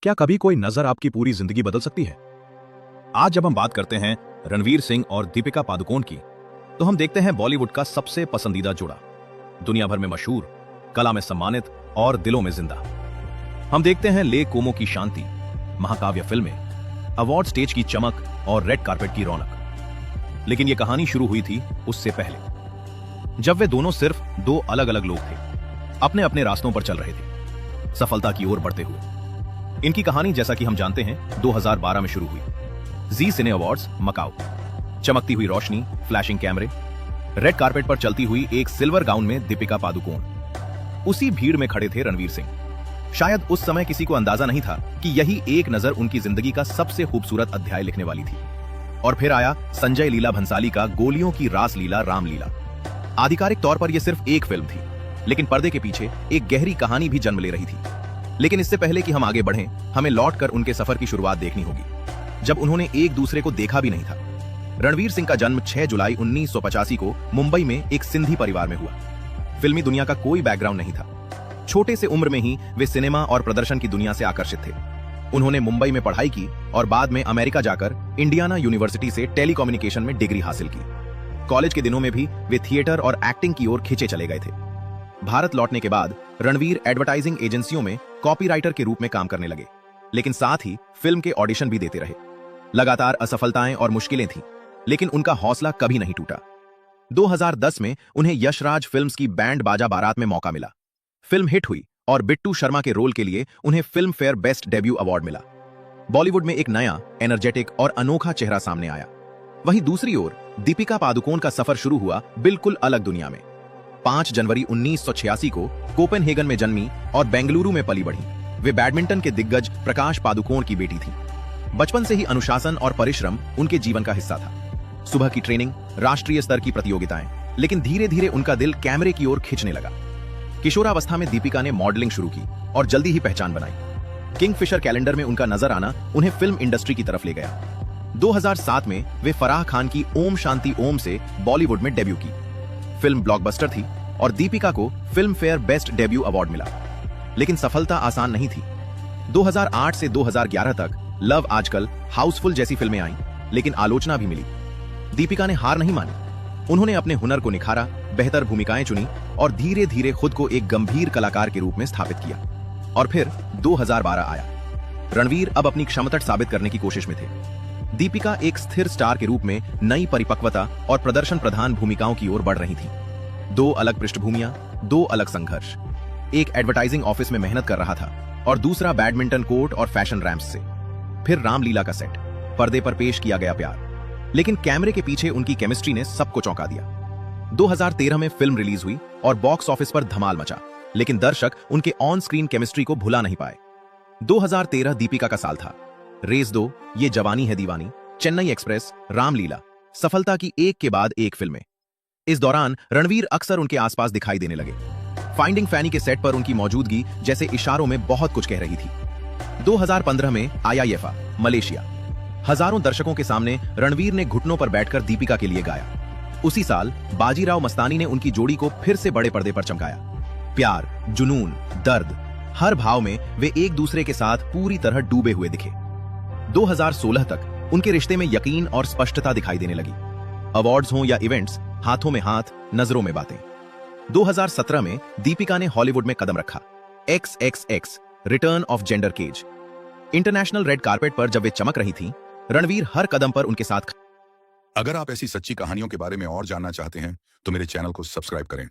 क्या कभी कोई नजर आपकी पूरी जिंदगी बदल सकती है? आज जब हम बात करते हैं रणवीर सिंह और दीपिका पादुकोण की, तो हम देखते हैं बॉलीवुड का सबसे पसंदीदा जोड़ा, दुनिया भर में मशहूर, कला में सम्मानित और दिलों में जिंदा। हम देखते हैं ले कोमो की शांति, महाकाव्य फिल्में, अवार्ड स्टेज की चमक और रेड कार्पेट की रौनक। लेकिन यह कहानी शुरू हुई थी उससे पहले, जब वे दोनों सिर्फ दो अलग अलग लोग थे, अपने अपने रास्तों पर चल रहे थे, सफलता की ओर बढ़ते हुए। इनकी कहानी, जैसा कि हम जानते हैं, 2012 में शुरू हुई। जी सिने अवार्ड्स मकाओ, चमकती हुई रोशनी, फ्लैशिंग कैमरे, रेड कार्पेट पर चलती हुई एक सिल्वर गाउन में दीपिका पादुकोण, उसी भीड़ में खड़े थे रणवीर सिंह। शायद उस समय किसी को अंदाजा नहीं था कि यही एक नजर उनकी जिंदगी का सबसे खूबसूरत अध्याय लिखने वाली थी। और फिर आया संजय लीला भंसाली का गोलियों की रासलीला रामलीला। आधिकारिक तौर पर यह सिर्फ एक फिल्म थी, लेकिन पर्दे के पीछे एक गहरी कहानी भी जन्म ले रही थी। लेकिन इससे पहले कि हम आगे बढ़ें, हमें लौटकर उनके सफर की शुरुआत देखनी होगी, जब उन्होंने एक दूसरे को देखा भी नहीं था। रणवीर सिंह का जन्म 6 जुलाई 1985 को मुंबई में एक सिंधी परिवार में हुआ। फिल्मी दुनिया का कोई बैकग्राउंड नहीं था। छोटे से उम्र में ही वे सिनेमा और प्रदर्शन की दुनिया से आकर्षित थे। उन्होंने मुंबई में पढ़ाई की और बाद में अमेरिका जाकर इंडियाना यूनिवर्सिटी से टेलीकम्युनिकेशन में डिग्री हासिल की। कॉलेज के दिनों में भी वे थिएटर और एक्टिंग की ओर खींचे चले गए थे। भारत लौटने के बाद रणवीर एडवर्टाइजिंग एजेंसियों में कॉपीराइटर के रूप में काम करने लगे, लेकिन साथ ही फिल्म के ऑडिशन भी देते रहे। लगातार असफलताएं और मुश्किलें थीं, लेकिन उनका हौसला कभी नहीं टूटा। 2010 में उन्हें यशराज फिल्म्स की बैंड बाजा बारात में मौका मिला। फिल्म हिट हुई और बिट्टू शर्मा के रोल के लिए उन्हें film fair best debut award मिला। बॉलीवुड में एक नया, एनर्जेटिक और अनोखा चेहरा सामने आया। वहीं दूसरी ओर दीपिका पादुकोण का सफर शुरू हुआ बिल्कुल अलग दुनिया में। 5 जनवरी 1986 को कोपेनहेगन में जन्मी और बेंगलुरु में पली बढ़ी। वे बैडमिंटन के दिग्गज प्रकाश पादुकोण की बेटी थीं। बचपन से ही अनुशासन और परिश्रम उनके जीवन का हिस्सा था। सुबह की ट्रेनिंग, राष्ट्रीय स्तर की प्रतियोगिताएं, लेकिन धीरे धीरे उनका दिल कैमरे की ओर खिंचने लगा। किशोरावस्था में दीपिका ने मॉडलिंग शुरू की और जल्दी ही पहचान बनाई। किंगफिशर कैलेंडर में उनका नजर आना उन्हें फिल्म इंडस्ट्री की तरफ ले गया। 2007 में वे फराह खान की ओम शांति ओम से बॉलीवुड में डेब्यू की। फिल्म ब्लॉकबस्टर थी और दीपिका को film fair best debut award मिला। लेकिन सफलता आसान नहीं थी। 2008 से 2011 तक लव आजकल, हाउसफुल जैसी फिल्में आईं, लेकिन आलोचना भी मिली। दीपिका ने हार नहीं मानी। उन्होंने अपने हुनर को निखारा, बेहतर भूमिकाएं चुनी और धीरे धीरे खुद को एक गंभीर कलाकार के रूप में स्थापित किया। और फिर 2012 आया। रणवीर अब अपनी क्षमता साबित करने की कोशिश में थे। दीपिका एक स्थिर स्टार के रूप में नई परिपक्वता और प्रदर्शन प्रधान भूमिकाओं की ओर बढ़ रही थी। 2 अलग पृष्ठभूमियां, 2 अलग संघर्ष। एक एडवर्टाइजिंग ऑफिस में मेहनत कर रहा था और दूसरा बैडमिंटन कोर्ट और फैशन रैम्प्स से। फिर रामलीला का सेट, पर्दे पर पेश किया गया प्यार, लेकिन कैमरे के पीछे उनकी केमिस्ट्री ने सबको चौंका दिया। 2013 में फिल्म रिलीज हुई और बॉक्स ऑफिस पर धमाल मचा, लेकिन दर्शक उनके ऑन स्क्रीन केमिस्ट्री को भुला नहीं पाए। 2013 दीपिका का साल था। रेस 2, ये जवानी है दीवानी, चेन्नई एक्सप्रेस, रामलीला, सफलता की एक के बाद एक फिल्में। इस दौरान रणवीर अक्सर उनके आसपास दिखाई देने लगे। फाइंडिंग फैनी के सेट पर उनकी मौजूदगी जैसे इशारों में बहुत कुछ कह रही थी। 2015 में IIFA, मलेशिया, हजारों दर्शकों के सामने रणवीर ने घुटनों पर बैठकर दीपिका के लिए गाया। उसी साल बाजीराव मस्तानी ने उनकी जोड़ी को फिर से बड़े पर्दे पर चमकाया। प्यार, जुनून, दर्द, हर भाव में वे एक दूसरे के साथ पूरी तरह डूबे हुए दिखे। 2016 तक उनके रिश्ते में यकीन और स्पष्टता दिखाई देने लगी। अवार्ड्स हों या इवेंट्स, हाथों में हाथ, नजरों में बातें। 2017 में दीपिका ने हॉलीवुड में कदम रखा। XXX, return of Xander Cage. International red carpet पर जब वे चमक रही थीं, रणवीर हर कदम पर उनके साथ। अगर आप ऐसी सच्ची कहानियों के बारे में और जानना चाहते हैं तो मेरे चैनल को सब्सक्राइब करें।